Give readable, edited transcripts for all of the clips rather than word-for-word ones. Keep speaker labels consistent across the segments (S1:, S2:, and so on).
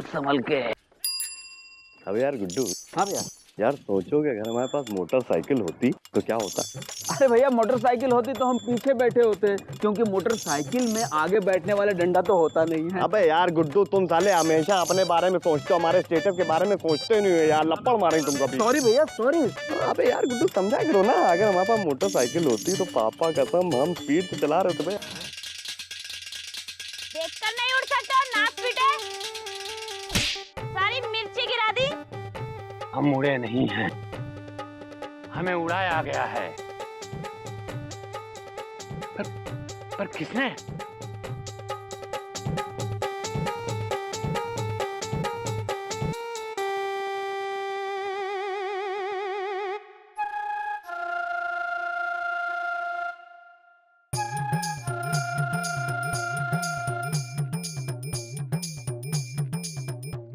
S1: संभल के।
S2: अब यार गुड्डू।
S1: हाँ भैया।
S2: यार सोचोगे अगर हमारे पास मोटरसाइकिल होती तो क्या होता?
S1: अरे भैया मोटरसाइकिल होती तो हम पीछे बैठे होते, क्योंकि मोटरसाइकिल में आगे बैठने वाले डंडा तो होता नहीं है।
S2: अबे यार गुड्डू, तुम साले हमेशा अपने बारे में सोचते हो, हमारे स्टेटस के बारे में सोचते नहीं हो यार। लपड़ मारेंगे तुमको अभी।
S1: सॉरी भैया सॉरी।
S2: अबे यार गुड्डू समझा करो ना, अगर हमारे पास मोटरसाइकिल होती तो पापा कसम हम स्पीड से चला रहे थे।
S3: देखकर नहीं उड़ सकता, नाक पीटे। सारी मिर्ची गिरा दी।
S1: हम उड़े नहीं हैं, हमें उड़ाया गया है। पर किसने?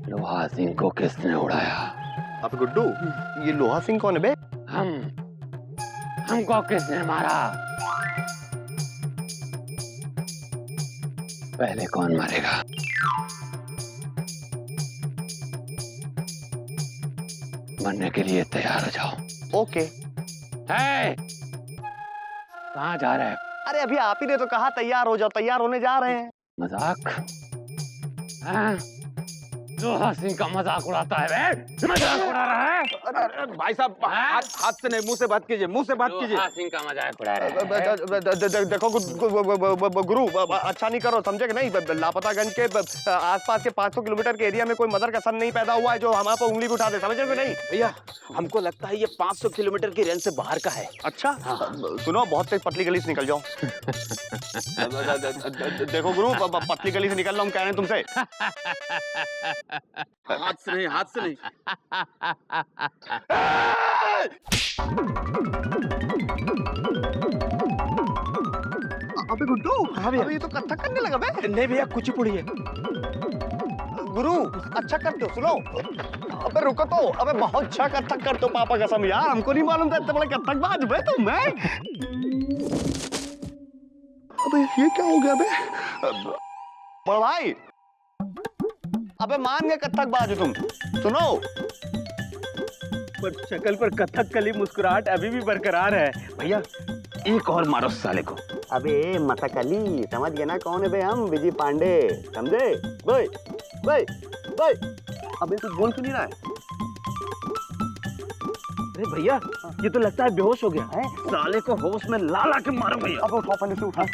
S1: लोहा सिंह को किसने उड़ाया?
S2: अब गुड्डू, ये लोहा सिंह कौन है बे?
S1: हमको किसने मारा? पहले कौन मरेगा? मरने के लिए तैयार हो जाओ।
S2: ओके।
S1: कहाँ जा रहे हैं?
S2: अरे अभी आप ही ने तो कहा तैयार हो जाओ, तैयार होने जा रहे हैं।
S1: मजाक? लोहा सिंह का मजाक उड़ाता है बे? मजाक उड़ा रहा है?
S4: अरे भाई साहब, हाथ से नहीं, मुंह से बात कीजिए, मुंह से बात कीजिए।
S1: लोहा सिंह का मजाक उड़ा रहा है।
S2: देखो गुरु, अच्छा नहीं करो, समझे कि नहीं? लापतागंज के आसपास के 500 किलोमीटर के एरिया में कोई मदर का सन नहीं पैदा हुआ है जो हमारे पर उंगली उठा दे, समझे कि नहीं?
S4: भैया हमको लगता है ये 500 किलोमीटर की रेंज से बाहर का है।
S2: अच्छा सुनो, बहुत तेज पतली गली से निकल जाओ। देखो गुरु, पतली गली से निकल रहा हूँ, कह रहे हैं तुमसे।
S4: हाथ से नहीं, हाथ से नहीं।
S2: अबे गुड्डू, अबे ये तो कथक करने लगा बे।
S4: नहीं भैया, कुचिपुड़ी है।
S2: गुरु अच्छा करते हो, सुनो। अबे रुको तो, अबे बहुत अच्छा कथक करते हो पापा कसम यार, हमको नहीं मालूम था इतना बड़ा कथकबाज बे तुम। मैं अबे ये क्या हो गया बे? बड़ा भाई, अबे मान गए कथकबाज हो तुम। सुनो,
S4: पर शक्ल पर कथकली मुस्कुराहट अभी भी बरकरार है। भैया एक और मारो साले को।
S2: अबे मतकली समझ गए ना कौन है बे? हम विजय पांडे, समझे? भाई भाई भाई, अबे तू बोल क्यों नहीं रहा है?
S4: अरे भैया ये तो लगता है बेहोश हो गया है। साले को होश में ला ला के मारो भैया।
S2: अब उठाओ, पहले से उठा। उठ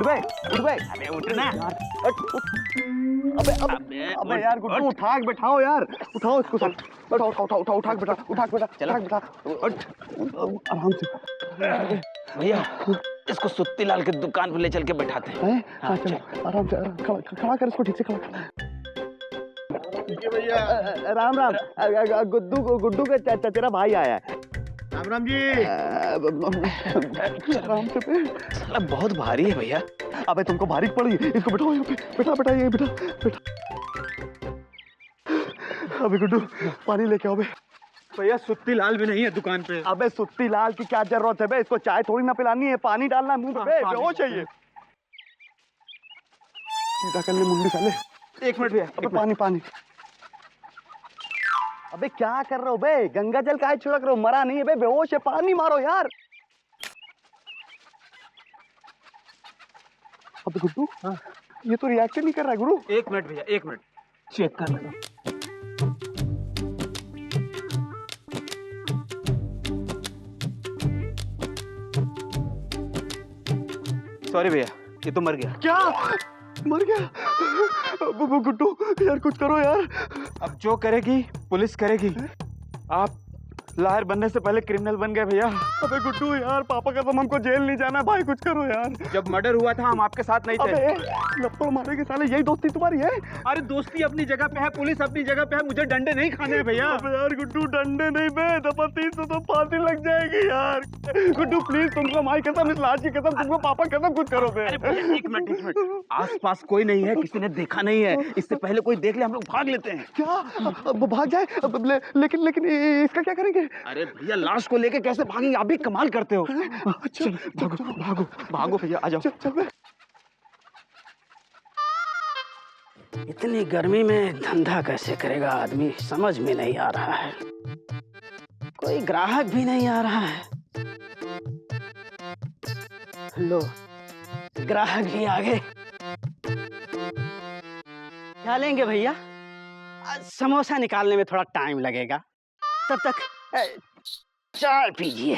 S2: बे, उठ बे।
S4: अबे उठ ना।
S2: अबे यार गुड्डू, उठा के बैठाओ यार, उठाओ इसको सब। बैठाओ, उठा के बैठा, उठा के बैठा, चला के बैठा। आराम से
S4: भैया इसको सुत्ती लाल के दुकान पे ले चल के बैठाते हैं।
S2: हाँ चलो, आराम से खड़ा कर इसको, ठीक से खड़ा कर। भैया राम राम। गुड्डू का तेरा भाई आया है।
S4: राम राम जी।
S2: आराम से।
S4: साला बहुत भारी है भैया।
S2: अबे तुमको भारी पड़ी, इसको बैठाओ यहाँ पे। बैठा ये बैठा। अबे गुड्डू पानी लेके आओ बे।
S4: भैया सुत्ती लाल भी नहीं है दुकान पे।
S2: अबे सुत्ती लाल की क्या जरूरत है बे? इसको चाय थोड़ी ना पिलानी है, पानी डालना है मुंह में बे, बेहोश चाहिए। सीधा कर ले मुंडी साले।
S4: एक मिनट भैया।
S2: अबे पानी। अबे क्या कर रहे हो बे? गंगा जल काहे छिड़क रहे हो? मरा नहीं है बे, बेहोश है, पानी मारो यार। अबे गुड्डू, ये तो रिएक्ट नहीं कर रहा है गुरु।
S4: एक मिनट भैया, एक मिनट चेक कर लेना। सॉरी भैया, ये तो मर गया।
S2: क्या मर गया? गुड्डू यार कुछ करो यार।
S4: अब जो करेगी पुलिस करेगी। आप लायर बनने से पहले क्रिमिनल बन गए भैया।
S2: अबे गुड्डू यार, पापा का तुम हमको जेल नहीं जाना भाई, कुछ करो यार।
S4: जब मर्डर हुआ था हम आपके साथ नहीं थे।
S2: अबे लपड़ मारेंगे साले, यही दोस्ती तुम्हारी है?
S4: अरे दोस्ती अपनी जगह पे है, पुलिस अपनी जगह पे है, मुझे डंडे नहीं खाने हैं भैया।
S2: अबे यार गुड्डू डंडे नहीं बे, दफाती से तो फांसी लग जाएगी यार। गुड्डू प्लीज, तुमको माई कसम, इस लाश की कसम, तुमको पापा कसम, कुछ करो बे।
S4: अरे भैया एक मिनट। आसपास कोई नहीं है, किसी ने देखा नहीं है, इससे पहले कोई देख ले हम लोग भाग लेते हैं।
S2: क्या भाग जाए? लेकिन इसका क्या करेंगे?
S4: अरे भैया लाश को लेके कैसे भागेंगे? आप भी कमाल करते हो।
S2: अच्छा
S4: भागो भैया, आ जाओ।
S2: चल बे।
S5: इतनी गर्मी में धंधा कैसे करेगा आदमी, समझ में नहीं आ रहा है। कोई ग्राहक भी नहीं आ रहा है। लो, ग्राहक भी आ गए। क्या लेंगे भैया? समोसा निकालने में थोड़ा टाइम लगेगा, तब तक चाय पीजिए।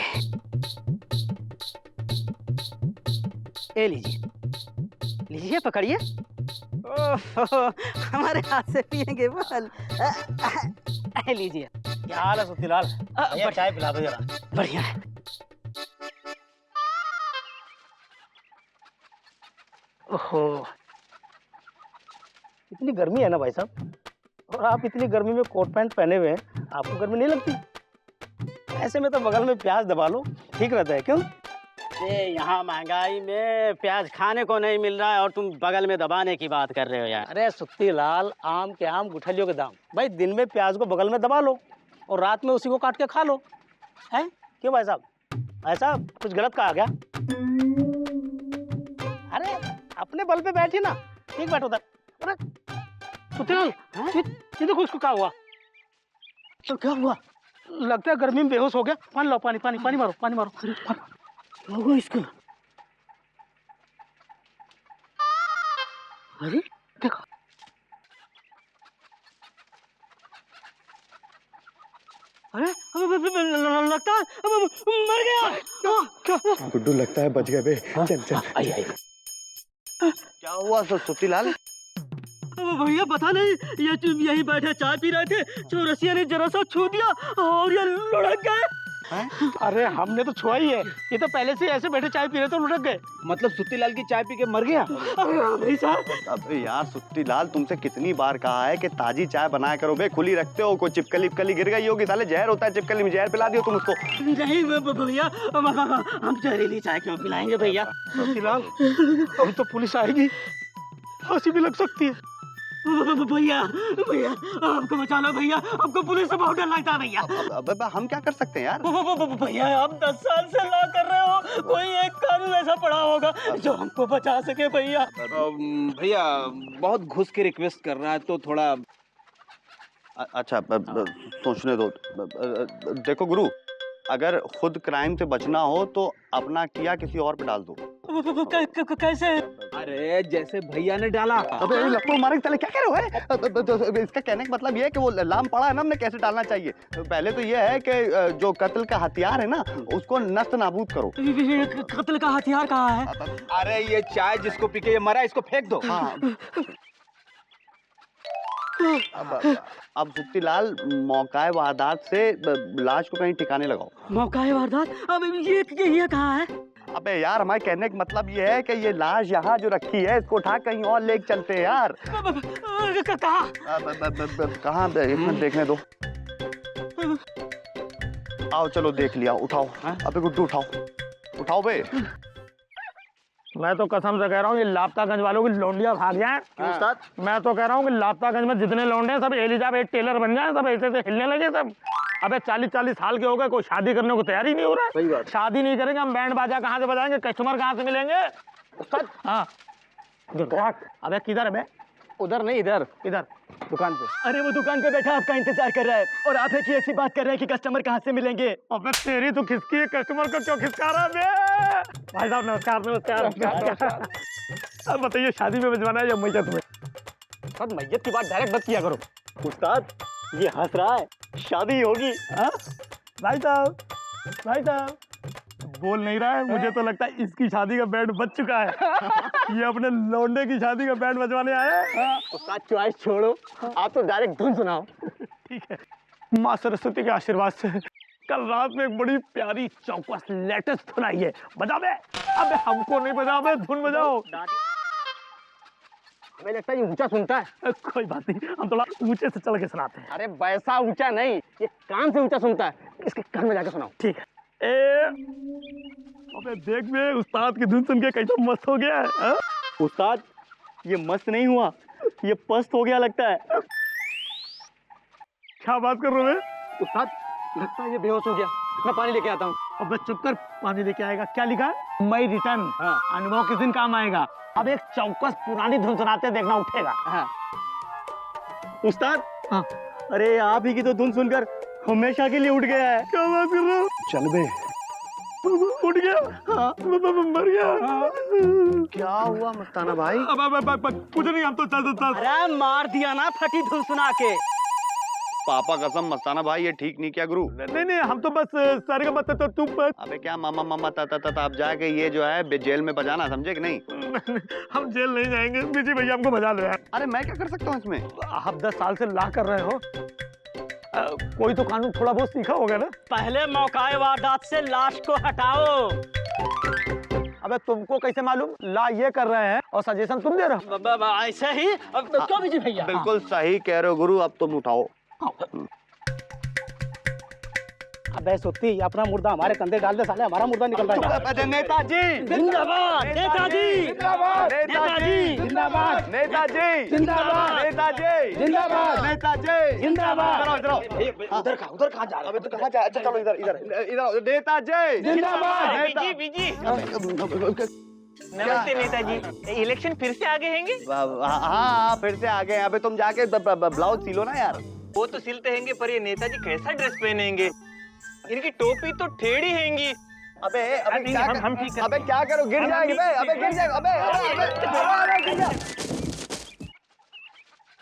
S5: ये लीजिए, लीजिए, पकड़िए। ओह, हमारे हाथ से पियेंगे बोल। लीजिए।
S6: क्या हाल है सुखीलाल? भैया चाय पिला दो जरा।
S5: बढ़िया है।
S6: ओहो, इतनी गर्मी है ना भाई साहब, और आप इतनी गर्मी में कोट पैंट पहने हुए हैं, आपको गर्मी नहीं लगती? ऐसे में तो बगल में प्याज दबा लो, ठीक रहता है। क्यों?
S5: ये यहाँ महंगाई में प्याज खाने को नहीं मिल रहा है और तुम बगल में दबाने की बात कर रहे हो यार।
S6: अरे सुखीलाल, आम के आम गुठलियों के दाम। भाई दिन में प्याज को बगल में दबा लो और रात में उसी को काट के खा लो। हैं? क्यों भाई साहब? भाई साहब कुछ गलत कहा क्या? अरे अपने बल पे बैठिए ना, ठीक बैठो उधर। अरे सुखीलाल, ये देखो इसको क्या हुआ? तो क्या हुआ? लगता है गर्मी में बेहोश हो गया। पानी लाओ, पानी पानी पानी मारो, पानी मारो। क्या हुआ इसको? अरे देखो, अरे लगता है मर गया।
S2: गुड्डू लगता है बच गए बे। चल चल।
S5: आइए।
S2: क्या हुआ सुतीलाल?
S6: भैया पता नहीं, ये यहीं बैठे चाय पी रहे थे, चौरसिया ने जरा सा छू दिया और ये लुढ़क गए। अरे हमने तो छुआ ही है, ये तो पहले से ऐसे बैठे चाय पी रहे तो लुढ़क गए।
S1: मतलब सुत्तीलाल की चाय पी के मर गया?
S6: भाई साहब,
S2: अबे यार सुतीलाल, तुमसे कितनी बार कहा है कि ताजी चाय बनाया करो बे, खुली रखते हो। कोई चिपकली विपकली गिर गई होगी, साले जहर होता है चिपकली में, जहर पिला दियो तुम उसको।
S6: नहीं भैया, हम जहरीली चाय क्यों पिलाएंगे भैया? सुतीलाल, अभी तो पुलिस आएगी, फांसी भी लग सकती है। भैया भैया आपको बचा लो भैया, आपको पुलिस से बहुत डर लगता है भैया।
S2: अबे हम क्या कर सकते हैं यार?
S6: भैया आप 10 साल से लॉ कर रहे हो, कोई एक कानून ऐसा पड़ा होगा जो हमको बचा सके भैया।
S1: भैया बहुत घुस के रिक्वेस्ट कर रहा है तो थोड़ा
S2: अच्छा सोचने दो। देखो गुरु, अगर खुद क्राइम से बचना हो तो अपना किया किसी और पे डाल दो।
S6: कैसे?
S1: अरे जैसे भैया ने डाला।
S2: अबे लपको मारे चले, क्या कह रहे हो? इसका कहने का मतलब ये है कि वो लाम पड़ा है ना, हमने कैसे डालना चाहिए। पहले तो ये है कि जो कत्ल का हथियार है ना, उसको नष्ट नाबूद करो।
S6: कत्ल का हथियार कहाँ है?
S1: अरे ये चाय जिसको पी के ये मरा, इसको फेंक दो।
S2: हाँ। अब सुत्तीलाल, मौकाए वारदात से लाश को कहीं ठिकाने लगाओ।
S6: मौकाए वारदात? अब ये कहाँ है?
S2: अबे यार, हमारे कहने का मतलब ये है कि ये लाश यहाँ जो रखी है, इसको उठा कहीं और लेके चलते हैं यार। कहाँ? एक मिनट देखने दो। आओ चलो देख लिया, उठाओ। अबे गुड्डू उठाओ, उठाओ बे।
S6: मैं तो कसम से कह रहा हूँ, ये लापतागंज वालों की लौंडियाँ भाग जाएं।
S2: क्यों उस्ताद?
S6: मैं तो कह रहा हूँ कि लापतागंज में जितने लौंडे हैं सब एलिजाबेथ टेलर बन जाएं, सब ऐसे ऐसे हिलने लगे सब। अबे 40-40 साल के हो गए, कोई शादी करने को तैयारी नहीं हो रहा है।
S2: सही बात।
S6: शादी नहीं करेंगे, हम बैंड बाजा कहाँ से बजाएंगे, कस्टमर कहाँ से मिलेंगे? उस्ताद, हाँ अबे किधर है बे?
S5: उधर नहीं, इधर
S6: इधर
S5: दुकान पे।
S6: अरे वो दुकान पे बैठा आपका इंतजार कर रहा है और आप एक ही ऐसी बात कर रहे हैं कि कस्टमर कहाँ से मिलेंगे। अबे तेरी तो खिसकी है, कस्टमर को क्यों खिसका रहा है? भाई साहब नमस्कार। नमस्कार। अब बताइए, शादी में भिजवाना है या मैयत में?
S5: सब मैयत की बात डायरेक्ट मत किया करो।
S6: उस्ताद ये हंस रहा है, शादी होगी। हाँ भाई साहब, भाई साहब बोल नहीं रहा है, मुझे तो लगता है इसकी शादी का बैंड बज चुका है। ये अपने लौंडे की शादी का बैंड बजवाने आए।
S5: उस्ताद चॉइस छोड़ो, आप तो डायरेक्ट धुन सुनाओ।
S6: ठीक है, माँ सरस्वती के आशीर्वाद से कल रात में एक बड़ी प्यारी चौकस लेटेस्ट धुन आई है, बजा बे। अबे हमको नहीं बजा बे, धुन बजाओ।
S5: हमें लगता है ये ऊंचा सुनता है।
S6: कोई बात नहीं, हम थोड़ा ऊंचे से चल के सुनाते हैं।
S5: अरे वैसा ऊंचा नहीं, ये कान से ऊंचा सुनता है, इसके कान में जाकर सुनाओ।
S6: ठीक है। अबे देख बे, उस्ताद की धुन सुन के कैसा मस्त हो गया है। उस्ताद ये मस्त नहीं हुआ, ये पस्त हो गया लगता है। क्या बात कर रहे हो?
S5: उस्ताद लगता है ये बेहोश हो गया, मैं पानी लेके आता हूँ।
S6: अबे चुप कर, पानी लेके आएगा। क्या लिखा है? मैं रिटर्न। अनुभव किस दिन काम आएगा। अब एक चौकस पुरानी धुन सुनाते, देखना उठेगा।
S5: हाँ।
S6: उस्ताद हाँ अरे आप ही की तो धुन सुनकर हमेशा के लिए उठ गया है। क्या बात कर रहे हो?
S2: चल बे।
S6: उठ गया हाँ मर गया हाँ।
S2: क्या हुआ मस्ताना भाई?
S6: अब कुछ नहीं, हम तो चल
S5: अरे मार दिया ना फटी धुन सुना के।
S2: पापा कसम मस्ताना भाई ये ठीक नहीं किया गुरु।
S6: नहीं हम तो बस सारे का मतलब तो तुम बस
S2: अबे क्या मामा मामा ता आप जाके ये जो है जेल में बजाना, समझे कि नहीं?
S6: हम जेल नहीं जाएंगे, बीजी भैया हमको बजा लो यार।
S2: अरे मैं क्या कर सकता हूँ इसमें?
S6: आप 10 साल से ला कर रहे हो, कोई तो कानून थोड़ा बहुत सीखा होगा ना।
S5: पहले मौकाए वारदात से लाश को हटाओ।
S6: अबे तुमको कैसे मालूम ला ये कर रहे हैं और सजेशन तुम दे रहे हो?
S5: ऐसे ही अब तो क्यों बीजी भैया?
S2: बिल्कुल सही कह रहे हो गुरु, अब तुम उठाओ।
S6: अबे सुत्ती, अपना मुर्दा हमारे कंधे डाल दे, साले हमारा मुर्दा निकल रहा है।
S2: नेताजी
S5: जिंदाबाद नेताजी,
S2: जिंदाबाद
S5: नेताजी
S2: जिंदाबाद, नेताजी
S5: जिंदाबाद,
S2: नेताजी
S5: जिंदाबाद,
S2: नेताजी
S5: जिंदाबाद।
S6: उधर कहाँ जा रहे
S2: अबे तो कहाँ जा? अच्छा चलो इधर इधर नेताजी
S5: जिंदाबाद।
S3: बीजी नमस्ते नेताजी, इलेक्शन फिर से आगे हैंगे?
S2: हाँ फिर से आ गए। अबे तुम जाके ब्लाउज सिलो ना यार।
S3: वो तो सिलते हैंगे, पर ये नेताजी कैसा ड्रेस पहनेंगे? इनकी टोपी तो टेढ़ी हैंगी।
S2: अबे
S3: नहीं, हम ठीक करते
S2: अबे क्या करो, गिर जाएगी बे, अबे गिर जाएगी, अबे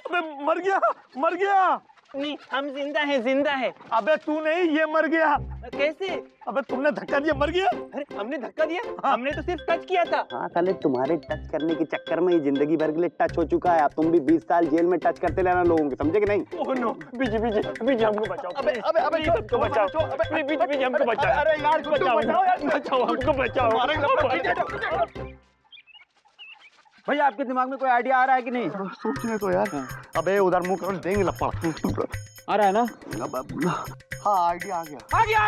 S6: अबे मर गया।
S3: नहीं, हम जिंदा है।
S6: अबे तू नहीं, ये मर गया।
S3: कैसे?
S6: अबे तुमने धक्का दिया, मर गया।
S3: अरे हमने धक्का दिया? हमने तो सिर्फ टच किया था।
S2: हाँ साले तुम्हारे टच करने के चक्कर में ही जिंदगी भर के लिए टच हो चुका है। अब तुम भी 20 साल जेल में टच करते रहना लोगों के, समझे कि नहीं?
S6: ओह नो, बीजी हमको बचाओ।
S2: अबे
S6: हमको बचाओ। अबे बीजी हमको बचाओ।
S2: अरे यार
S6: बचाओ हमको बचाओ।
S1: भैया आपके दिमाग में कोई आइडिया आ रहा है कि नहीं?
S2: सोचने तो यार। अबे उधर मुंह कर देंगे लपड़।
S1: आ रहा है ना?
S2: हाँ आइडिया आ गया।
S6: आइडिया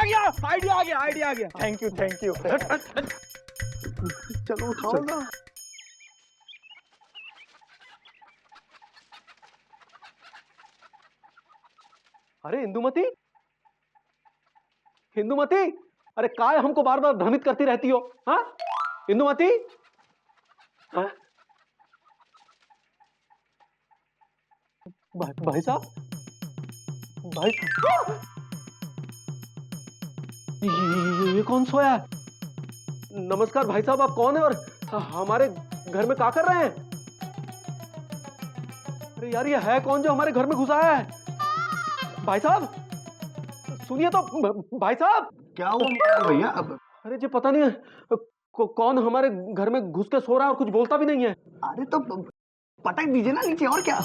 S6: आ गया। Thank you.
S2: चलो उठाओ ना।
S6: अरे इंदुमती, अरे काय हमको बार बार भ्रमित करती रहती हो? हाँ इंदुमती, हाँ? भाई साहब, ये कौन सोया है? नमस्कार भाई साहब, आप कौन है और हमारे घर में क्या कर रहे हैं? अरे यार, ये है कौन जो हमारे घर में घुस आया है? भाई साहब सुनिए तो, भाई साहब।
S2: क्या हुआ भैया? अब
S6: अरे जी पता नहीं कौन हमारे घर में घुस के सो रहा है और कुछ बोलता भी नहीं है।
S2: अरे तो पटक दीजिए ना नीचे, और क्या?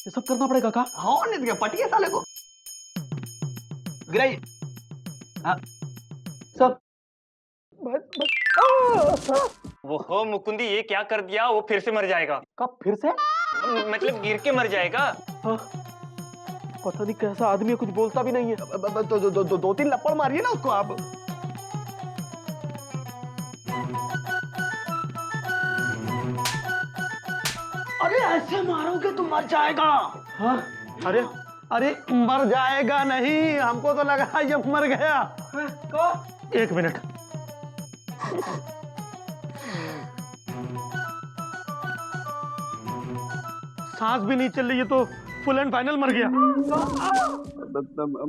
S6: ये सब करना पड़ेगा का?
S2: हाँ नहीं तो पटिए साले को।
S1: गिराइए।
S6: सब
S3: वो हो मुकुंदी, ये क्या कर दिया? वो फिर से मर जाएगा।
S6: कब फिर से?
S3: मतलब गिर के मर जाएगा।
S6: पता नहीं कैसा आदमी है, कुछ बोलता भी नहीं है।
S2: तो 2-3 लपड़ मारिए ना उसको आप।
S5: अरे ऐसे मारोगे तो मर जाएगा।
S6: हाँ?
S2: अरे मर जाएगा नहीं, हमको तो लगा ये मर गया।
S6: एक मिनट। सांस भी नहीं चल रही है तो फुल एंड फाइनल मर गया।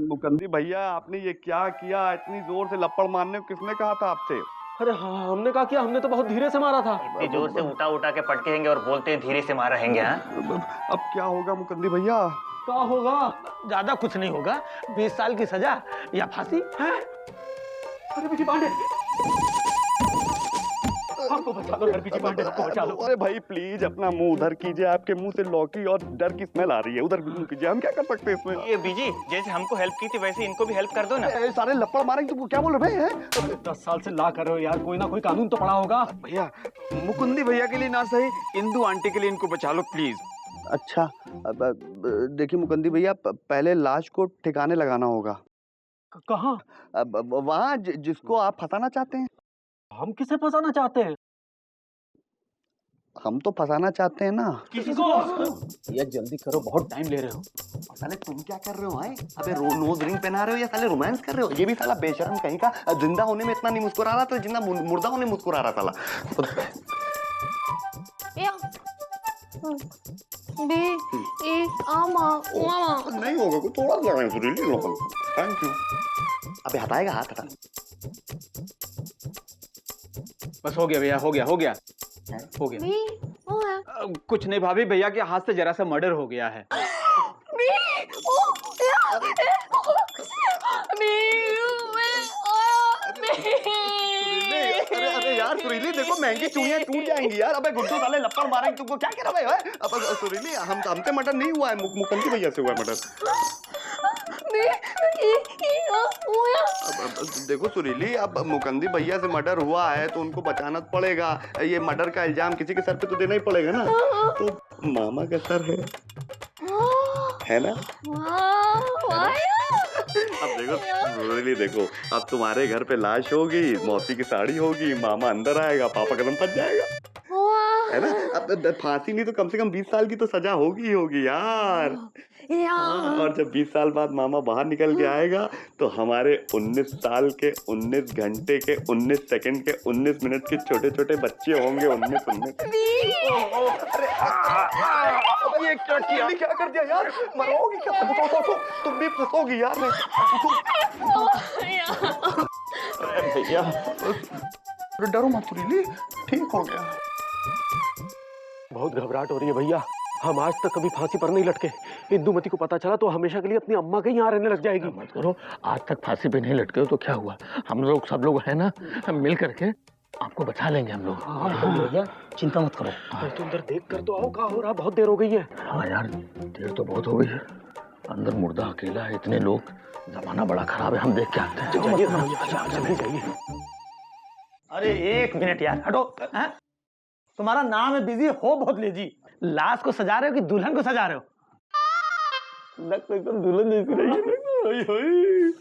S2: मुकंदी भैया, आपने ये क्या किया? इतनी जोर से लपड़ मारने को किसने कहा था आपसे?
S6: अरे हाँ, हमने क्या किया? हमने तो बहुत धीरे से मारा था।
S3: इतनी जोर से उठा के पटकेंगे और बोलते हैं धीरे से मारा रहेंगे।
S2: अब क्या होगा मुकंदी भैया?
S6: क्या होगा? ज्यादा कुछ नहीं होगा, 20 साल की सजा या फांसी है। अरे बीजी पांडे, हमको बचा लो यार, बीजी पांडे हमको बचा लो।
S2: अरे भाई प्लीज अपना मुंह उधर कीजिए, आपके मुंह से लौकी और डर की स्मेल आ रही है। उधर मुंह कीजिए, हम क्या कर सकते हैं इसमें?
S3: ये बीजी, जैसे हमको हेल्प की थी वैसे इनको भी हेल्प कर दो ना।
S2: सारे लपड़ मारेंगे तुमको, क्या बोल रहे हैं?
S6: 10 साल से ला कर रहे हो यार, कोई ना कोई कानून तो पड़ा होगा।
S1: भैया मुकुंदी भैया के लिए ना सही, इंदू आंटी के लिए इनको बचा लो प्लीज।
S2: अच्छा देखिए मुकंदी भैया, पहले लाश को ठिकाने लगाना होगा।
S6: कहाँ?
S2: वहाँ जिसको आप फंसाना चाहते हैं।
S6: हम किसे फंसाना चाहते हैं?
S2: हम तो फंसाना चाहते हैं ना।
S6: किसको?
S1: भैया जल्दी करो, बहुत टाइम ले रहे हो।
S2: साले तुम क्या कर रहे हो? अबे नोज रिंग पहना रहे हो या साले रोमांस कर रहे हो? ये भी साला बेशर्म कहीं का, जिंदा होने में इतना नहीं मुस्कुरा रहा था, जिंदा मुर्दा होने मुस्कुरा रहा साला।
S7: बी ई आमा मामा
S2: नहीं होगा, कोई थोड़ा सा लगाएं सुरीली। Thank you. अबे हटाएगा हाथ, हटा।
S1: बस हो गया भैया, हो गया, हो गया, हो गया।
S7: बी ओ है
S1: कुछ नहीं भाभी, भैया के हाथ से जरा सा मर्डर हो गया है।
S7: बी ओ या बी
S2: अरे अरे यार सुरीली, देखो महंगी चूड़ियां टूट जाएंगी यार। अबे गुड्डू साले लपड़ मारेंगे तुमको, क्या कह रहा है? अब सुरीली, हमसे मर्डर नहीं हुआ है, मुकंदी भैया से हुआ है मर्डर। अब देखो सुरीली, अब मुकंदी भैया से मर्डर हुआ है तो उनको बचाना तो पड़ेगा। ये मर्डर का इल्जाम किसी के सर पे तो देना ही पड़ेगा ना, तो मामा का सर है ना? अब देखो सुरीली, देखो अब तुम्हारे घर पे लाश होगी, मौसी की साड़ी होगी, मामा अंदर आएगा, पापा कदम फंस जाएगा, है ना? अब फांसी नहीं तो कम से कम 20 साल की तो सजा होगी ही होगी यार। और जब 20 साल बाद मामा बाहर निकल के आएगा तो हमारे 19 साल के 19 घंटे के 19 सेकंड के 19 मिनट के छोटे छोटे बच्चे होंगे। 19 अरे ये क्या किया? क्या कर दिया यार? मरोगी क्या? तुम भी फंसोगी यार। अरे भैया डरो मत सुरीली, ठीक हो गया।
S8: बहुत घबराहट हो रही है भैया, हम आज तक कभी फांसी पर नहीं लटके। इंदुमती को पता चला तो हमेशा के लिए अपनी अम्मा के यहाँ रहने लग जाएगी।
S6: मत करो, आज तक फांसी पे नहीं लटके हो तो क्या हुआ? हम लोग सब लोग है ना, हम मिल करके आपको बचा लेंगे हम लोग। भैया चिंता मत करो।
S8: तो अंदर देख कर तो आओ, कहाँ हो रहा? बहुत देर हो गई है।
S6: हाँ यार, देर तो बहुत हो गई है। अंदर मुर्दा अकेला है, इतने लोग, जमाना बड़ा खराब है, हम देख के आते हैं।
S8: जाइए।
S6: अरे एक मिनट यार, हटो। तुम्हारा नाम है बिजी हो बहुत लेजी। लाश को सजा रहे हो कि दुल्हन को सजा रहे हो? लगता एकदम दुल्हन जैसी रही।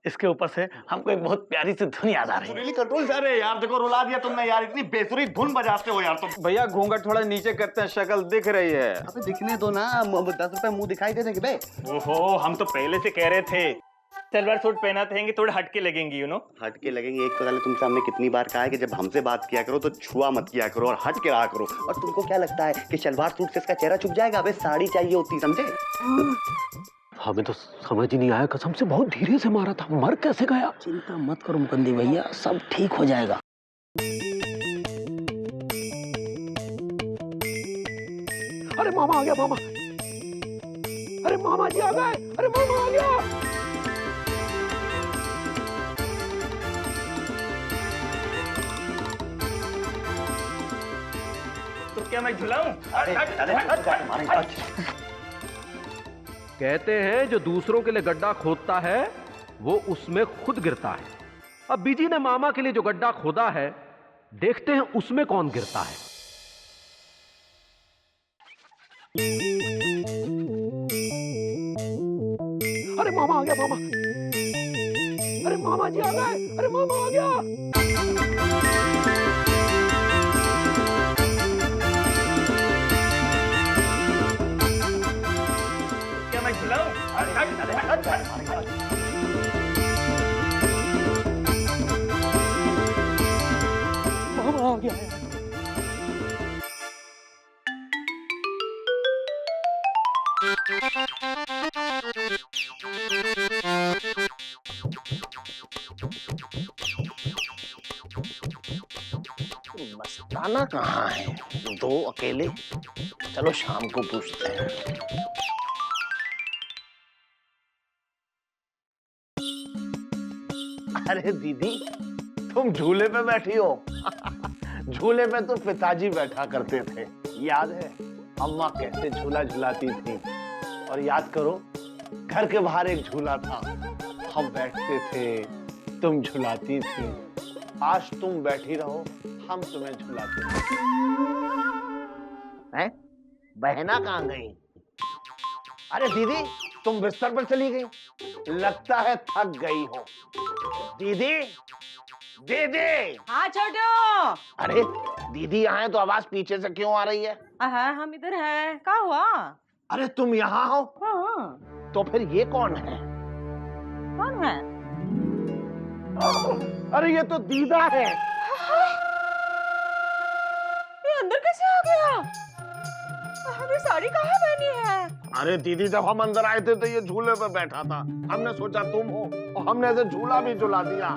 S6: इसके ऊपर से हमको एक बहुत प्यारी सी धुन याद आ रही है।
S2: सुरीली कंट्रोल से। अरे यार देखो, रुला दिया तुमने यार, इतनी बेसुरी धुन बजाते हो यार तुम।
S1: भैया घूंघट थोड़ा नीचे करते हैं, शक्ल दिख रही है।
S2: अबे दिखने दो ना, 10 रुपए मुंह दिखाई दे देंगे बे।
S3: ओहो, हम तो पहले से कह रहे थे सलवार सूट पहना थे, थोड़े हटके लगेंगे, यू नो।
S2: हट के लगेंगे। एक तो पहले तुमसे हमने कितनी बार कहा है कि जब हमसे बात किया करो तो छुआ मत किया करो और हट के रहा करो। और तुमको क्या लगता है कि सलवार सूट से इसका चेहरा छुप जाएगा? अबे साड़ी चाहिए होती, समझे?
S8: हमें तो समझ ही नहीं आया, कसम से बहुत धीरे से मारा था, मर कैसे गया?
S6: चिंता मत करो मुकंदी भैया, सब ठीक हो जाएगा।
S8: अरे मामा आ गया, मामा। अरे मामा जी आ गए, अरे मामा आ गया।
S3: तो क्या मैं झुलाऊं?
S9: कहते हैं जो दूसरों के लिए गड्ढा खोदता है वो उसमें खुद गिरता है। अब बीजी ने मामा के लिए जो गड्ढा खोदा है, देखते हैं उसमें कौन गिरता है।
S8: अरे मामा आ गया, मामा। अरे मामा जी आ गए, अरे मामा आ गया।
S3: क्या मैं झुलाऊं?
S8: मामा आ गया।
S6: मस्ताना कहाँ है? दो अकेले, चलो शाम को पूछते हैं।
S10: अरे दीदी, तुम झूले पे बैठी हो। झूले पे तो पिताजी बैठा करते थे, याद है? अम्मा कैसे झूला झुलाती थी। और याद करो, घर के बाहर एक झूला था, हम बैठते थे, तुम झुलाती थी। आज तुम बैठी रहो, हम तुम्हें झुलाते हैं। बहना कहाँ गई? अरे दीदी, तुम बिस्तर पर चली गई, लगता है थक गई हो। दीदी, दीदी।
S11: हाँ छोटू।
S10: अरे दीदी आए तो आवाज पीछे से क्यों आ रही है?
S11: हम इधर हैं। क्या हुआ?
S10: अरे तुम यहाँ हो?
S11: हाँ।
S10: तो फिर ये कौन है?
S11: कौन है?
S10: अरे ये तो दीदा है।
S11: ये अंदर कैसे आ गया? आपने साड़ी कहाँ पहनी है?
S10: अरे दीदी, जब हम अंदर आए थे तो ये झूले पे बैठा था। हमने सोचा तुम हो और हमने ऐसे झूला भी झुला दिया।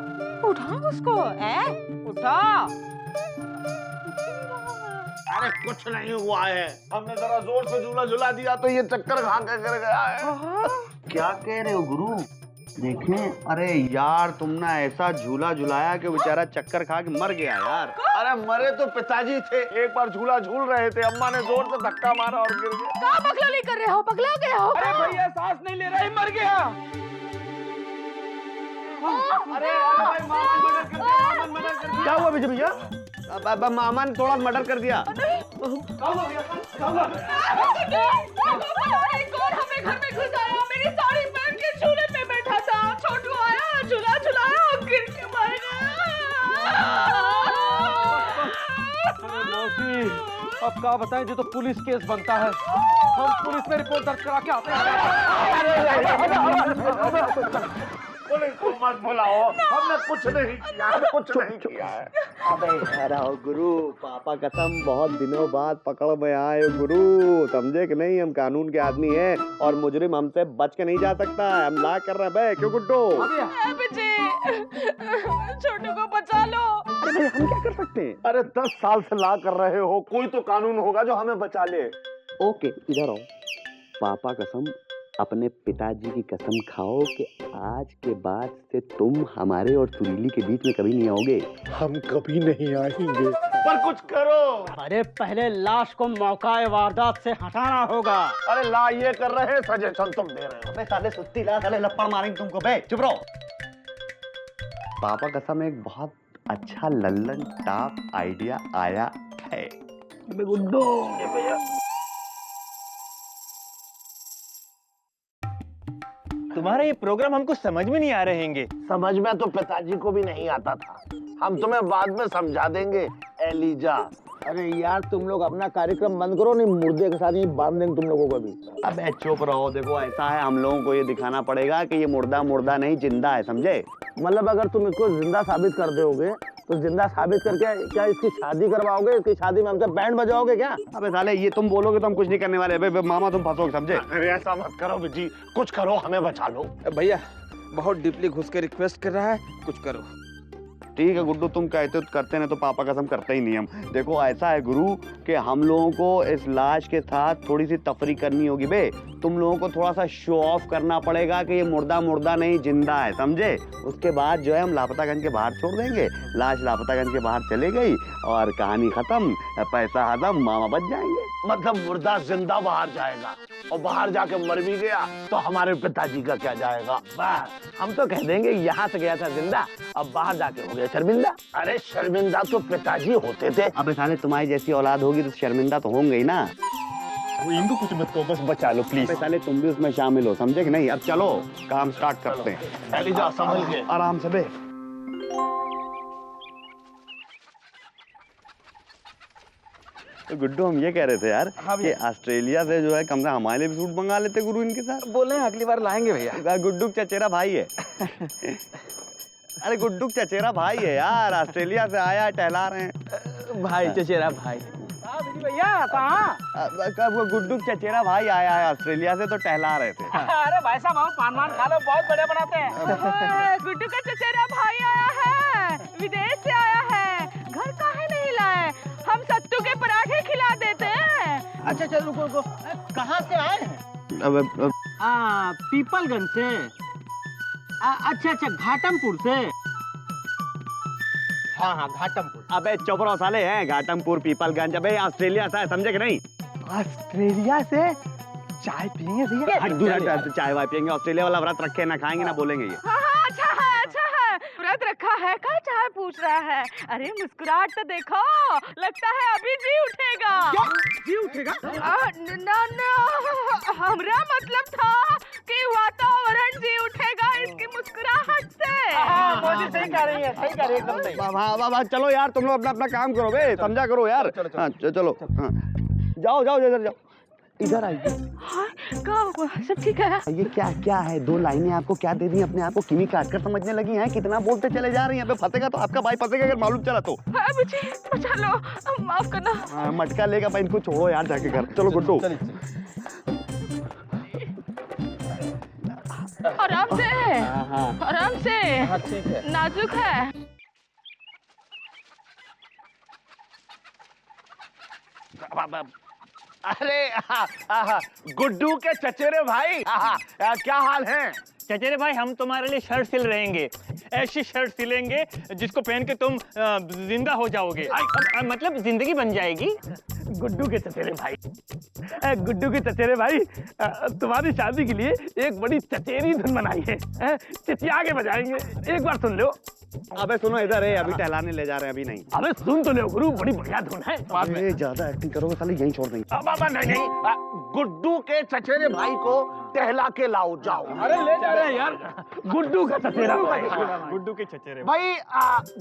S11: उठा उसको, उठा।
S10: अरे कुछ नहीं हुआ है, हमने जरा जोर से झूला झुला दिया तो ये चक्कर खा के गिर गया है।
S2: क्या कह रहे हो गुरु? देखें, अरे यार तुमने ऐसा झूला झुलाया कि बेचारा चक्कर खा के मर गया यार।
S10: अरे मरे तो पिताजी थे, एक बार झूला झूल रहे थे, अम्मा ने जोर से धक्का मारा और गिर गए।
S7: कहाँ पगलानी कर रहे हो? पगला गए हो?
S1: अरे भैया सांस नहीं ले रहा है, मर गया।
S2: अरे भाई, मामा ने मर्डर कर दिया, मामा ने मर्डर कर दिया।
S10: क्या हुआ विजय भैया?
S2: अब मामा ने थोड़ा मर्डर कर दिया।
S7: कौन हमें घर में घुस आया? मेरी साड़ी पहन के झूले पे बैठा था। छोटू आया, झूला झुलाया और गिर के मर गया।
S9: अरे मौसी, अब क्या बताएं, जो तो पुलिस केस बनता है। हम पुलिस में रिपोर्ट दर्ज करा के आते हैं।
S10: पुलिस को मत बुलाओ, हमने कुछ नहीं किया, कुछ नहीं किया है।
S2: अबे यार गुरु, पापा कसम बहुत दिनों बाद पकड़ में आए हो गुरु, समझे कि नहीं? हम कानून के आदमी हैं और मुजरिम हमसे बच के नहीं जा सकता है। हम ला कर रहे हैं बे, क्यों गुड्डू?
S7: छोटू को बचा लो।
S2: अरे भाई, हम क्या कर सकते हैं?
S10: अरे 10 साल से ला कर रहे हो, कोई तो कानून होगा जो हमें बचा ले।
S2: ओके, इधर आओ। पापा कसम, अपने पिताजी की कसम खाओ कि आज के बाद से तुम हमारे और सुरीली के बीच में कभी नहीं आओगे।
S10: हम कभी नहीं आएंगे, पर कुछ करो।
S5: अरे पहले लाश को मौका वारदात से हटाना होगा।
S10: अरे ला ये कर रहे हैं, सजेशन तुम दे रहे हो।
S2: अबे साले सुत्ती ला, साले लपड़ मारेंगे तुमको बे, चुप रहो। पापा कसम, एक बहुत अच्छा लल्लन टाप आइडिया आया है।
S6: गुड्डू
S3: तुम्हारा ये प्रोग्राम हमको समझ में नहीं आ रहेंगे।
S10: समझ में तो पिताजी को भी नहीं आता था, हम तुम्हें बाद में समझा देंगे एलिजा।
S6: अरे यार, तुम लोग अपना कार्यक्रम बंद करो, नहीं मुर्दे के साथ ही बांध देंगे तुम लोगों को भी।
S2: अबे चुप रहो। देखो ऐसा है, हम लोगों को ये दिखाना पड़ेगा कि ये मुर्दा नहीं जिंदा है, समझे?
S6: मतलब अगर तुम इसको जिंदा साबित कर दोगे तो जिंदा साबित करके क्या इसकी शादी करवाओगे? इसकी शादी में हमसे बैंड बजाओगे क्या?
S2: अबे साले, ये तुम बोलोगे तो हम कुछ नहीं करने वाले। बे मामा तुम फंसोगे, समझे?
S10: अरे ऐसा मत करो विजी, कुछ करो, हमें बचा लो।
S1: भैया बहुत डीपली घुस के रिक्वेस्ट कर रहा है, कुछ करो।
S2: ठीक है गुड्डू, तुम कहते तो करते, नहीं तो पापा कसम करते ही नहीं हम। देखो ऐसा है गुरु कि हम लोगों को इस लाश के साथ थोड़ी सी तफरी करनी होगी बे। तुम लोगों को थोड़ा सा शो ऑफ करना पड़ेगा कि ये मुर्दा नहीं जिंदा है, समझे? उसके बाद जो है हम लापतागंज के बाहर छोड़ देंगे। लाश लापतागंज के बाहर चले गई और कहानी खत्म, पैसा खत्म, मामा बच जाएंगे।
S10: मतलब मुर्दा जिंदा बाहर जाएगा और बाहर जाके मर भी गया तो हमारे पिताजी का क्या जाएगा?
S6: बस हम तो कह देंगे यहाँ से गया था जिंदा, अब बाहर जाके हो गया शर्मिंदा।
S10: अरे शर्मिंदा तो पिताजी होते थे।
S2: अबे साले, तुम्हारी जैसी औलाद होगी तो शर्मिंदा तो होंगे ही ना।
S10: इनको कुछ मत कहो, बस बचा लो प्लीज।
S2: अबे साले, तुम भी उसमें शामिल हो, समझे कि नहीं? अब चलो काम स्टार्ट करते हैं।
S10: एलिजा संभल के,
S2: आराम से बे। तो गुड्डू, हम ये कह रहे थे यार कि ऑस्ट्रेलिया से जो है कम से कम हमारे लिए भी सूट मंगा लेते गुरु इनके साथ।
S1: बोले हैं अगली बार लाएंगे भैया।
S2: गुड्डू चचेरा भाई है। अरे गुड्डू चचेरा भाई है यार, ऑस्ट्रेलिया से आया है, टहला रहे हैं।
S1: भाई चचेरा भाई।
S5: भैया कहाँ?
S2: गुड्डू चचेरा भाई आया है ऑस्ट्रेलिया से, तो टहला रहे थे।
S5: अरे भाई साहब, आओ पान वान खा लो, बहुत बढ़िया बनाते हैं।
S7: गुड्डू का चचेरा भाई आया है, विदेश से आया है। घर काहे नहीं लाए? हम सत्तू के पराठे खिला देते हैं।
S5: अच्छा चल रुको रुको, कहाँ से आए हैं?
S2: अब
S5: पीपलगंज से। अच्छा घाटमपुर से। हाँ घाटमपुर।
S2: अबे चुप रहो साले, हैं घाटमपुर पीपलगंज। अबे ऑस्ट्रेलिया से है, समझे कि नहीं?
S6: ऑस्ट्रेलिया से चाय पियेंगे भैया?
S2: चाय वाय पियेंगे। ऑस्ट्रेलिया वाला व्रत रखे, ना खाएंगे ना बोलेंगे ये।
S7: अच्छा है, व्रत रखा है, का चाय पूछ रहा है? अरे मुस्कुराहट तो देखो, लगता है अभी जी उठेगा।
S5: क्या जी उठेगा?
S7: हमरा मतलब था कि वातावरण जी उठेगा इसकी मुस्कुराहट से।
S5: मोदी सही कह रही है, सही कह रही है, एकदम सही।
S2: वाह, चलो यार, तुम लोग अपना अपना काम करो बे, समझा करो यार। हाँ चलो, हाँ जाओ,
S10: इधर आइए।
S11: हाँ, क्या हुआ? सब ठीक है?
S10: ये क्या क्या है? 2 लाइनें आपको क्या दे दी? अपने आप को किमी काट कर समझने लगी हैं? कितना बोलते चले जा रही हैं? यहाँ पे फंसेगा तो आपका भाई फंसेगा अगर मालूम चला तो।
S11: हाँ, मुझे बचा लो, माफ करना।
S10: मटका लेगा भाई, इनको छोड़ो यार जाके घर। चलो गुड्डू।
S11: आराम से, आराम से।
S1: ठीक है।
S11: नाजुक है।
S10: अरे गुड्डू के चचेरे भाई, क्या हाल है?
S3: चचेरे भाई, हम तुम्हारे लिए शर्ट सिल रहेंगे। ऐसी शर्ट सिलेंगे जिसको पहन के तुम जिंदा हो जाओगे, मतलब जिंदगी बन जाएगी।
S6: गुड्डू के चचेरे भाई, गुड्डू के चचेरे भाई, तुम्हारी शादी के लिए एक बड़ी चचेरी धुन बनाई है, चिचिया के बजाएंगे, एक बार सुन लो।
S10: अबे सुनो इधर है, अभी टहलाने ले जा रहे हैं, अभी नहीं।
S6: अबे सुन तो लो गुरु, बड़ी बढ़िया धुन है। बाद में
S10: ज्यादा एक्टिंग करोगे साले यहीं छोड़ देंगे।
S6: बाबा नहीं,
S10: गुड्डू के चचेरे भाई को टहला के लाओ, जाओ।
S6: अरे ले जा रहे हैं यार, गुड्डू का चचेरा भाई।
S3: गुड्डू के चचेरे
S10: भाई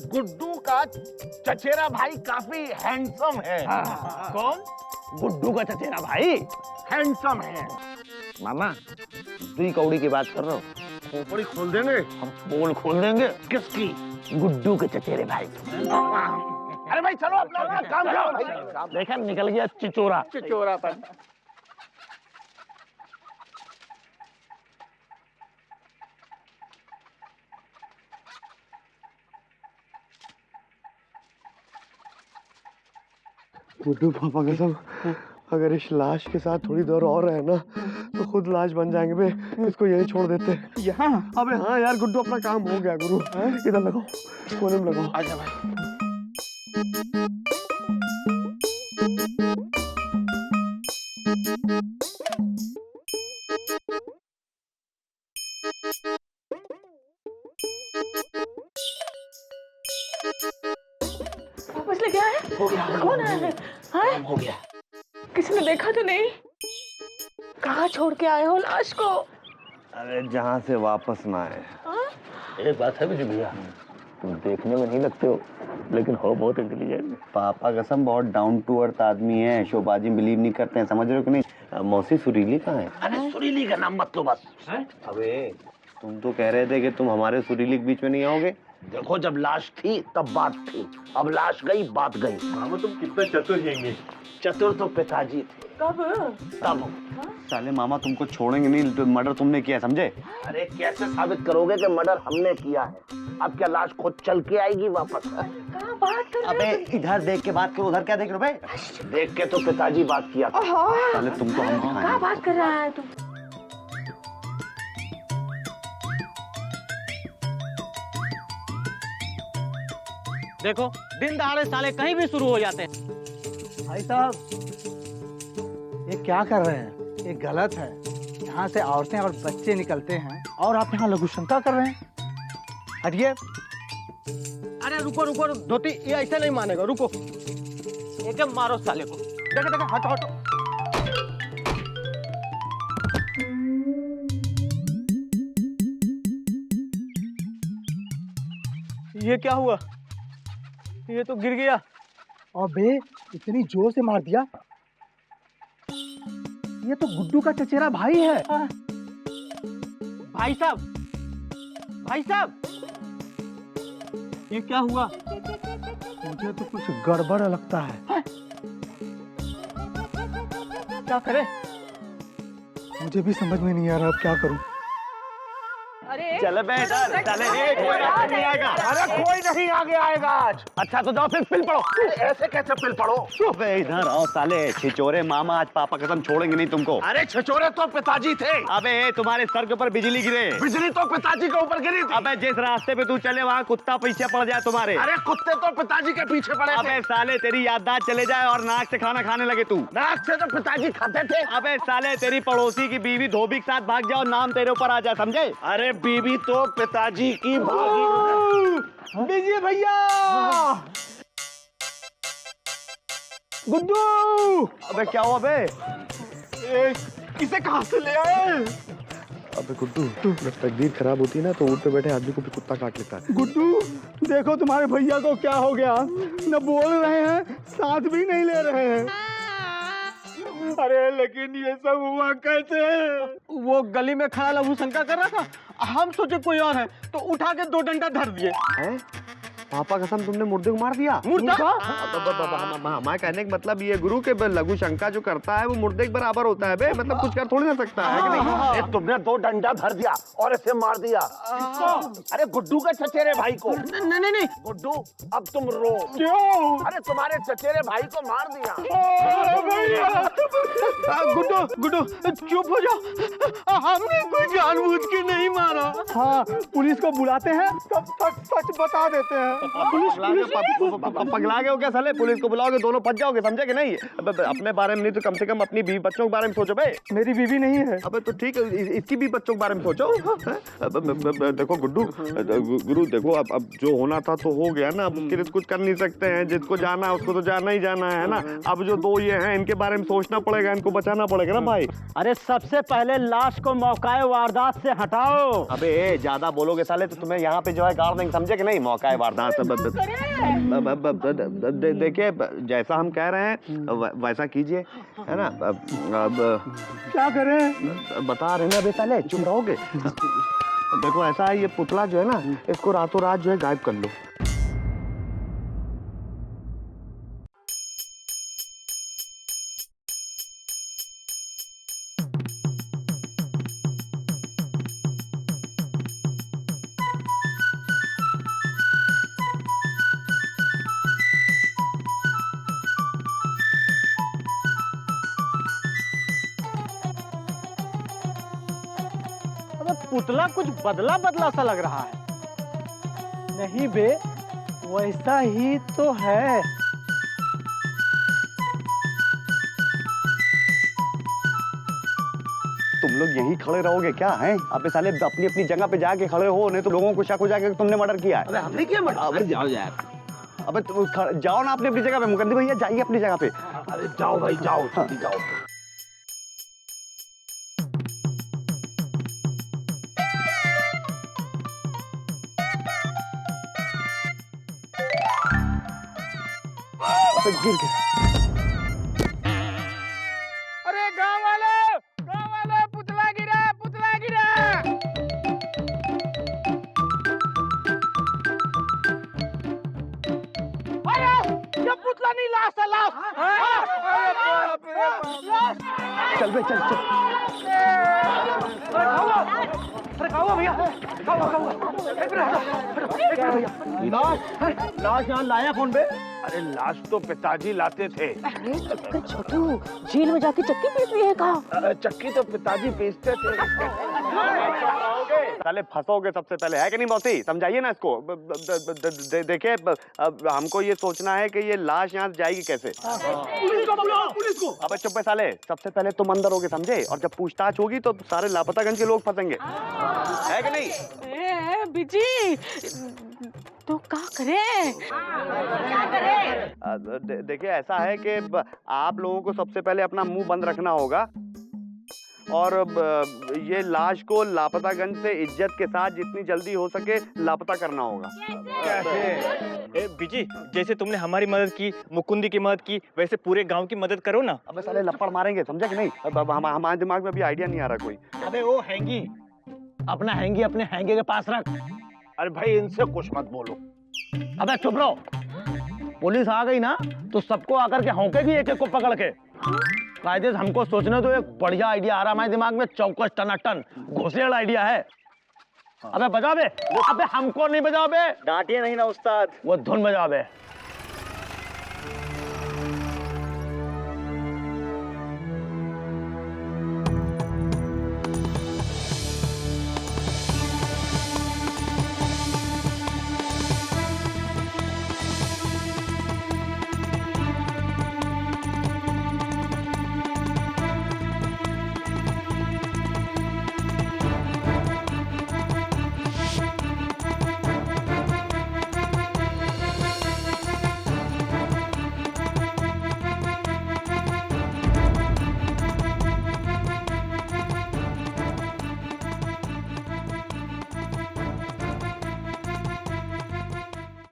S10: गुड्डू का चचेरा भाई काफी हैंडसम है।
S6: कौन? गुड्डू का चचेरा भाई
S10: हैंडसम है।
S5: मामा, दुई कौड़ी की बात कर रहे हो?
S10: खोपड़ी खोल देंगे
S5: हम पोल खोल देंगे।
S10: किसकी?
S5: गुड्डू के चचेरे भाई।
S10: अरे भाई चलो अपना काम करो भाई।
S5: देखा निकल गया चिचोरा।
S6: चिचोरापन।
S10: गुड्डू पापा कसम, अगर इस लाश के साथ थोड़ी देर और रहे ना तो खुद लाश बन जाएंगे बे। इसको यही छोड़ देते हैं।
S6: यहाँ?
S10: अबे हाँ यार गुड्डू, अपना काम हो गया गुरु। इधर लगाओ, कोने में लगाओ।
S6: आजा भाई।
S11: वापस लेके आए?
S6: हो गया।
S11: कौन आया है? हाँ?
S6: हो गया।
S11: किसी ने देखा तो नहीं? कहाँ छोड़ के आए हो लाश को?
S2: अरे जहाँ से वापस ना आए।
S11: हाँ?
S5: एक बात है बिजू भैया, तुम देखने में नहीं लगते हो लेकिन हो बहुत इंटेलिजेंट।
S2: पापा कसम बहुत डाउन टू अर्थ आदमी है, शोबाजी बिलीव नहीं करते हैं, समझ रहे हो कि नहीं? मौसी सुरीली कहाँ है?
S5: अरे सुरीली का नाम मत लो बस।
S2: अबे तुम तो कह रहे थे कि तुम हमारे सुरीली के बीच में नहीं आओगे।
S10: देखो जब लाश थी तब बात थी, अब लाश गई बात गई।
S2: मामा तुम कितने चतुर हैं।
S10: चतुर तो पिताजी थे।
S11: कब?
S10: तब
S2: साले मामा तुमको छोड़ेंगे नहीं, तो मर्डर तुमने किया, समझे?
S10: अरे कैसे साबित करोगे कि मर्डर हमने किया है? अब क्या लाश खुद चल के आएगी वापस?
S11: कहाँ बात कर
S2: अबे इधर देख के बात करो, उधर क्या देख रहे हो बे?
S10: देख के तो पिताजी बात किया था।
S2: साले तुमको हम
S11: कहाँ
S2: दिखाएंगे।
S11: बात कर रहा है तू?
S5: देखो दिन दहाड़े साले कहीं भी शुरू हो जाते हैं।
S6: भाई साहब, ये क्या कर रहे हैं? ये गलत है। यहाँ से औरतें और बच्चे निकलते हैं और आप यहाँ लघु शंका कर रहे हैं। हटिए।
S5: अरे रुको रुको धोती, ये ऐसे नहीं मानेगा, रुको। एकदम मारो साले को।
S6: देखो देखो, हटो हटो।
S5: ये क्या हुआ? ये तो गिर गया।
S6: अबे इतनी जोर से मार दिया। ये तो गुड्डू का चचेरा भाई है।
S5: भाई साहब, भाई साहब, ये क्या हुआ?
S6: मुझे तो कुछ गड़बड़ लगता है।
S5: क्या करे?
S6: मुझे भी समझ में नहीं आ रहा अब क्या करूं।
S11: अरे
S2: चले बे इधर, चले कोई नहीं आएगा।
S10: अरे कोई नहीं आगे आएगा आज।
S5: अच्छा तो जाओ फिर पिल पड़ो।
S10: ऐसे कैसे पिल पड़ो?
S2: अबे इधर आओ साले छिचोरे मामा, आज पापा कसम छोड़ेंगे नहीं तुमको।
S10: अरे छिचोरे तो पिताजी थे।
S2: अबे तुम्हारे सर के ऊपर बिजली गिरे।
S10: बिजली तो पिताजी के ऊपर गिरी थी।
S2: अबे जिस रास्ते पे तू चले वहाँ कुत्ता पीछे पड़ जाए तुम्हारे।
S10: अरे कुत्ते तो पिताजी के पीछे पड़े थे।
S2: अबे साले तेरी याददाश्त चले जाए और नाक से खाना खाने लगे तू।
S10: नाक से तो पिताजी खाते थे।
S2: अबे साले तेरी पड़ोसी की बीवी धोबी के साथ भाग जाओ, नाम तेरे ऊपर आ जाए, समझे?
S10: अरे बीबी तो पिताजी की भागी।
S6: विजय भैया, गुड्डू।
S2: अबे क्या हुआ बे?
S6: किसे कहाँ से ले आए?
S10: अबे गुड्डू, जब तकदीर खराब होती है ना तो ऊँट पे बैठे आदमी को भी कुत्ता काट लेता है।
S6: गुड्डू देखो तुम्हारे भैया को क्या हो गया, न बोल रहे हैं साथ भी नहीं ले रहे हैं।
S4: अरे लेकिन ये सब हुआ कैसे?
S6: वो गली में खड़ा लघु शंका कर रहा था, हम सोचे कोई और है तो उठा के 2 डंडा धर दिए।
S2: पापा कसम तुमने मुर्दे को मार दिया?
S6: मुर्दा?
S2: हमारे कहने का मतलब ये गुरु के लघु शंका जो करता है वो मुर्दे के बराबर होता है बे, मतलब कुछ कर थोड़ी ना सकता है कि नहीं?
S10: ए, तुमने 2 डंडा धर दिया और इसे मार दिया। अरे गुड्डू के चचेरे भाई को।
S6: नहीं
S10: गुड्डू अब तुम रो।
S6: क्यों?
S10: अरे तुम्हारे चचेरे भाई को मार दिया।
S6: गुड्डू चुप हो जाओ, हमने कोई जानबूझ के नहीं मारा। हाँ, पुलिस को बुलाते हैं, सब सच बता देते हैं।
S2: पगला गए हो क्या साले? पुलिस को बुलाओगे दोनों फंस जाओगे, समझे कि नहीं? अपने बारे में नहीं तो कम से कम अपनी बीवी बच्चों के बारे में सोचो बे।
S6: मेरी बीवी नहीं है।
S2: अबे तो ठीक है, इसकी भी बच्चों के बारे में सोचो। देखो गुड्डू गुरु देखो, अब जो होना था तो हो गया ना, अब उसके लिए कुछ कर नहीं सकते हैं। जिसको जाना है उसको तो जाना ही जाना है ना। अब जो 2 ये हैं इनके बारे में सोचना पड़ेगा, इनको बचाना पड़ेगा ना भाई।
S5: अरे सबसे पहले लाश को मौकाए वारदात से हटाओ।
S2: अबे ज्यादा बोलोगे साले तो तुम्हें यहाँ पे जो है गाड़ देंगे, समझे कि नहीं? मौकाए वारदात। देखिए जैसा हम कह रहे हैं वैसा कीजिए, है ना? अब
S6: क्या करें?
S2: बता रहे ना बे साले, चुप रहोगे? देखो ऐसा है, ये पुतला जो है ना, इसको रातों रात जो है गायब कर लो।
S5: पुतला कुछ बदला बदला सा लग रहा है।
S6: नहीं बे, वैसा ही तो है।
S2: तुम लोग यही खड़े रहोगे क्या है? आप साले अपनी अपनी जगह पे जाके खड़े हो, नहीं तो लोगों को शक हो जाएगा कि तुमने मर्डर किया है।
S6: अबे हमने किया मर्डर?
S2: अबे जाओ यार, अबे जाओ ना अपनी अपनी जगह पे। मुकद्दर भैया जाइए अपनी जगह पे।
S10: अरे जाओ भाई जाओ, जल्दी जाओ।
S2: गिर गया।
S6: अरे गांव वाले पुतला गिरा, पुतला गिरा। अरे ये पुतला नहीं, लाश है, लाश।
S2: चल बे चल चल।
S6: अरे खाओ भैया, खाओ। लाश यहाँ लाया कौन बे?
S10: अरे लाश तो पिताजी लाते थे।
S11: अरे चुप कर छोटू, जेल में जाके चक्की पीस लिए का?
S10: चक्की तो पिताजी पीसते थे।
S2: साले फंसोगे सबसे पहले, है कि नहीं मौसी? समझाइए ना इसको। देखिए हमको ये सोचना है कि ये लाश यहाँ से जाएगी कैसे।
S6: पुलिस को बुलाओ, पुलिस को।
S2: अबे चुप है साले, सबसे पहले तुम अंदर होगे, समझे? और जब पूछताछ होगी तो सारे लापतागंज के लोग फंसेंगे, है कि नहीं?
S11: बिजी तो क्या करें?
S2: देखिए ऐसा है कि आप लोगों को सबसे पहले अपना मुंह बंद रखना होगा और ये लाश को लापतागंज से इज्जत के साथ जितनी जल्दी हो सके लापता करना होगा।
S3: कैसे? बिजी, जैसे तुमने हमारी मदद की, मुकुंदी की मदद की, वैसे पूरे गांव की मदद करो ना।
S2: अबे साले लपड़ मारेंगे, समझे कि नहीं? अब हमारे दिमाग में भी आइडिया नहीं आ रहा कोई।
S5: अबे वो हैंगी, अपना हैंगी अपने हैंगे के पास रख।
S10: अरे भाई इनसे कुछ मत बोलो।
S5: अबे चुप रहो, पुलिस आ गई ना तो सबको आकर के हौंकेगी एक एक को पकड़ के। कायदे से हमको सोचने तो एक बढ़िया आइडिया आ रहा है हमारे दिमाग में, चौकस टनाटन घोसलेड़ आइडिया है। अबे बजाओ बे, अबे हमको नहीं बजाओ बे।
S1: डांटिए नहीं ना उस्ताद।
S5: वो धुन बजाओ बे।